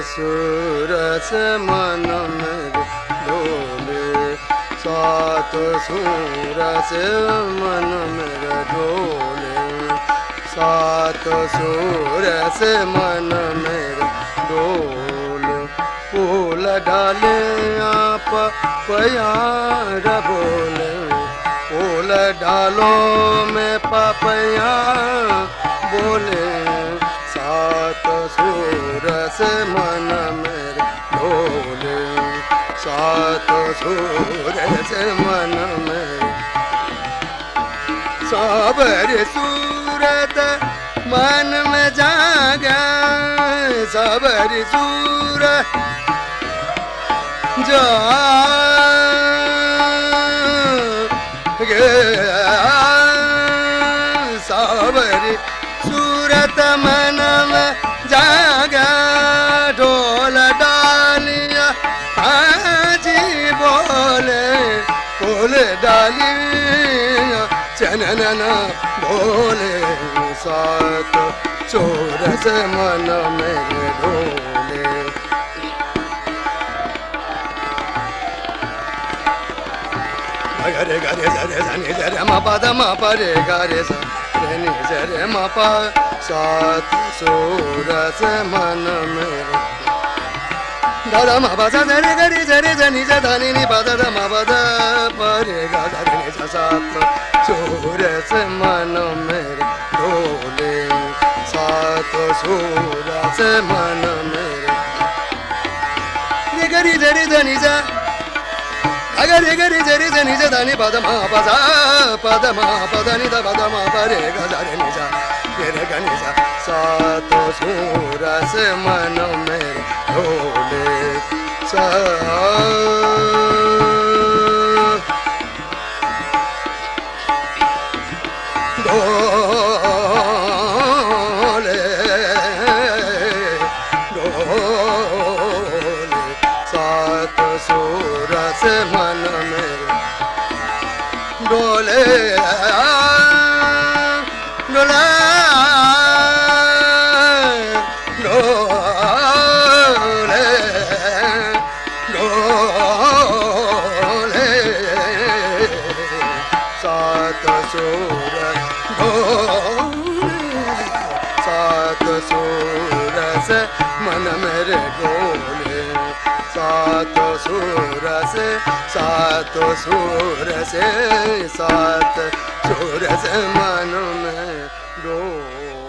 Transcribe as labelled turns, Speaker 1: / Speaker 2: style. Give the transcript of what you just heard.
Speaker 1: सूरस मन में डोले सात सूरस मन में डोले सात सूरस मन में डोले फूल डाले आप प्यार बोले फूल डालो में पपया बोले सात सूरस मन में डोले सात सूरस मन में साबर सूरत मन में जागा साबर सूरत जागे साबर सूरत मन में जागा ढोल डालिया हाजी बोले बोल डालिया चनन बोले सात सूरस मन में ढोले गरे गरे सरे सनि जरे म पद म परे गरे स नि जरे म प सात सूरस मन में दादा म प स जरे गरे जरे जनि ज धनि नि पद द म पद परे ग गरे नि स सात सूरस मन में डोले सात सूरस मन में रे गरे जरे जनि ज अगरे गरे जरे जनि ज धनि पद म पद नि द पद म परे ग जरे नि ज रे ग नि ज सात सूरस मन में डोले डोले डोले सात सूरस मन में डोले डोले डोले डोले सात सूरस डोले सात सूरस मन मेरे डोले सात सूरस सात सूरस सात सूरस मन में डोले